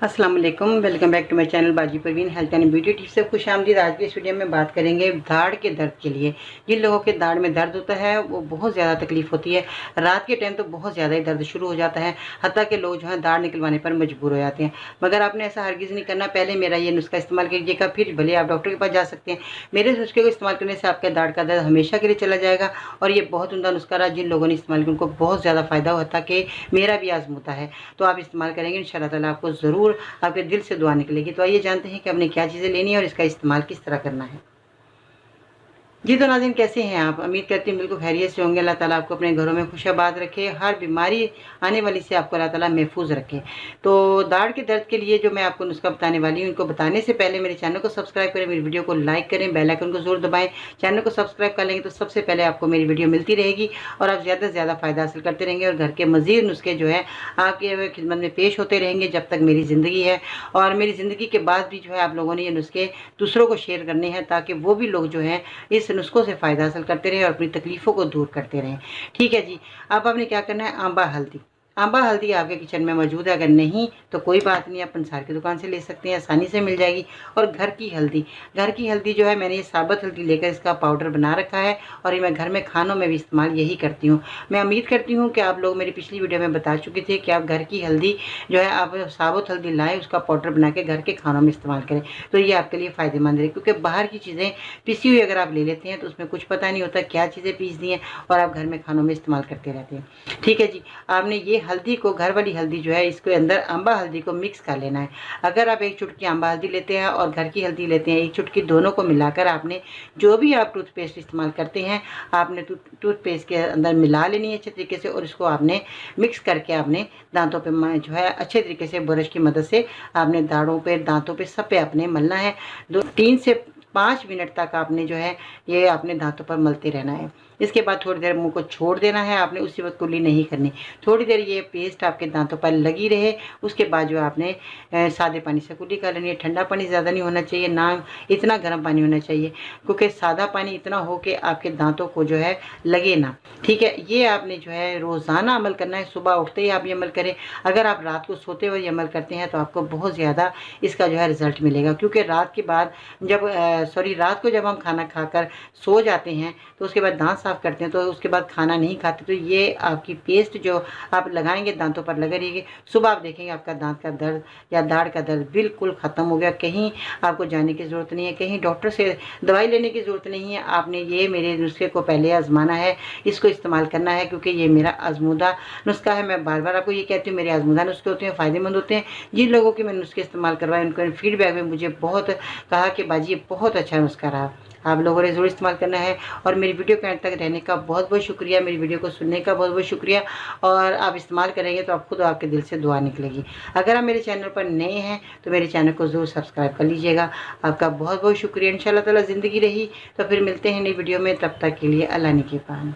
अस्सलाम वालेकुम, welcome back to my channel Baji Parveen health and beauty tips से खुशामदीद। आज की इस वीडियो में बात करेंगे दाढ़ के दर्द के लिए। जिन लोगों के दाढ़ में दर्द होता है वो बहुत ज़्यादा तकलीफ होती है। रात के टाइम तो बहुत ज़्यादा ही दर्द शुरू हो जाता है, हत्ता के लोग जो है दाढ़ निकलवाने पर मजबूर हो जाते हैं। मगर आपने ऐसा हरगिज़ नहीं करना। पहले मेरा ये नुस्खा इस्तेमाल कीजिएगा, फिर भले आप डॉक्टर के पास जा सकते हैं। मेरे इस नुस्खे को इस्तेमाल करने से आपका दाढ़ का दर्द हमेशा के लिए चला जाएगा। और ये बहुत उम्दा नुस्खा रहा, जिन लोगों ने इस्तेमाल किया उनको बहुत ज़्यादा फ़ायदा होता कि मेरा भी आजमूदा है। तो आप इस्तेमाल करेंगे इंशाअल्लाह ताला आपको ज़रूर आपके दिल से दुआ निकलेगी। तो आइए जानते हैं कि हमने क्या चीज़ें लेनी है और इसका इस्तेमाल किस तरह करना है। जी तो नाज़रीन, कैसे हैं आप? उम्मीद करती हूँ बिल्कुल खैरियत से होंगे। अल्लाह ताला आपको अपने घरों में खुशाबाद रखे, हर बीमारी आने वाली से आपको अल्लाह ताला महफूज रखे। तो दाढ़ के दर्द के लिए जो मैं आपको नुस्खा बताने वाली हूँ, इनको बताने से पहले मेरे चैनल को सब्सक्राइब करें, मेरी वीडियो को लाइक करें, बेल आइकन को ज़रूर दबाएं। चैनल को सब्सक्राइब कर लेंगे तो सबसे पहले आपको मेरी वीडियो मिलती रहेगी और आप ज़्यादा से ज़्यादा फ़ायदा हासिल करते रहेंगे। और घर के मज़ीद नुस्खे जो है आपके खिदमत में पेश होते रहेंगे जब तक मेरी ज़िंदगी है। और मेरी ज़िंदगी के बाद भी जो है आप लोगों ने ये नुस्खे दूसरों को शेयर करने हैं, ताकि वो भी लोग जो हैं इस नुस्खों से फ़ायदा हासिल करते रहें और अपनी तकलीफ़ों को दूर करते रहें। ठीक है जी। अब आपने क्या करना है, आंबा हल्दी। आंबा हल्दी आपके किचन में मौजूद है, अगर नहीं तो कोई बात नहीं, आप पंसार की दुकान से ले सकते हैं, आसानी से मिल जाएगी। और घर की हल्दी जो है, मैंने ये साबुत हल्दी लेकर इसका पाउडर बना रखा है और ये मैं घर में खानों में भी इस्तेमाल यही करती हूँ। मैं उम्मीद करती हूँ कि आप लोग मेरी पिछली वीडियो में बता चुके थे कि आप घर की हल्दी जो है, आप साबुत हल्दी लाएँ, उसका पाउडर बना के घर के खानों में इस्तेमाल करें। तो ये आपके लिए फ़ायदेमंद है, क्योंकि बाहर की चीज़ें पिसी हुई अगर आप ले लेते हैं तो उसमें कुछ पता नहीं होता क्या चीज़ें पीस दी हैं, और आप घर में खानों में इस्तेमाल करते रहते हैं। ठीक है जी। आपने ये हल्दी को, घर वाली हल्दी जो है, इसके अंदर अम्बा हल्दी को मिक्स कर लेना है। अगर आप एक चुटकी अम्बा हल्दी लेते हैं और घर की हल्दी लेते हैं, एक चुटकी, दोनों को मिलाकर आपने जो भी आप टूथपेस्ट इस्तेमाल करते हैं, आपने टूथपेस्ट के अंदर मिला लेनी है अच्छे तरीके से। और इसको आपने मिक्स करके आपने दांतों पे जो है अच्छे तरीके से ब्रश की मदद से आपने दाढ़ों पे, दांतों पे, सब पे आपने मलना है। 3 से 5 मिनट तक आपने जो है ये अपने दांतों पर मलते रहना है। इसके बाद थोड़ी देर मुंह को छोड़ देना है आपने, उसी वक्त कुल्ली नहीं करनी। थोड़ी देर ये पेस्ट आपके दांतों पर लगी रहे, उसके बाद जो आपने सादे पानी से कुल्ली कर लेनी है। ठंडा पानी ज़्यादा नहीं होना चाहिए, ना इतना गर्म पानी होना चाहिए, क्योंकि सादा पानी इतना हो कि आपके दांतों को जो है लगे ना। ठीक है, ये आपने जो है रोज़ाना अमल करना है। सुबह उठते ही आप ये अमल करें। अगर आप रात को सोते हुए ये अमल करते हैं तो आपको बहुत ज़्यादा इसका जो है रिज़ल्ट मिलेगा, क्योंकि रात के बाद रात को जब हम खाना खाकर सो जाते हैं तो उसके बाद दांत साफ़ करते हैं, तो उसके बाद खाना नहीं खाते, तो ये आपकी पेस्ट जो आप लगाएंगे दांतों पर लगा रहिएगा। सुबह आप देखेंगे आपका दांत का दर्द या दाढ़ का दर्द बिल्कुल ख़त्म हो गया। कहीं आपको जाने की ज़रूरत नहीं है, कहीं डॉक्टर से दवाई लेने की ज़रूरत नहीं है। आपने ये मेरे नुस्खे को पहले आजमाना है, इसको इस्तेमाल करना है, क्योंकि ये मेरा आजमूदा नुस्खा है। मैं बार बार आपको ये कहती हूँ, मेरे आजमूदा नुस्खे होते हैं, फ़ायदेमंद होते हैं। जिन लोगों के मैंने नुस्खे इस्तेमाल करवाए उनके फीडबैक में मुझे बहुत कहा कि बाजी ये बहुत अच्छा नुस्खा रहा। आप लोगों ने ज़रूर इस्तेमाल करना है। और मेरी वीडियो के अंत तक रहने का बहुत बहुत शुक्रिया, मेरी वीडियो को सुनने का बहुत बहुत शुक्रिया। और आप इस्तेमाल करेंगे तो आप खुद आपके दिल से दुआ निकलेगी। अगर आप मेरे चैनल पर नए हैं तो मेरे चैनल को ज़रूर सब्सक्राइब कर लीजिएगा। आपका बहुत बहुत शुक्रिया। इंशाअल्लाह ताला ज़िंदगी रही तो फिर मिलते हैं नई वीडियो में, तब तक के लिए अल्लाह निगहबान।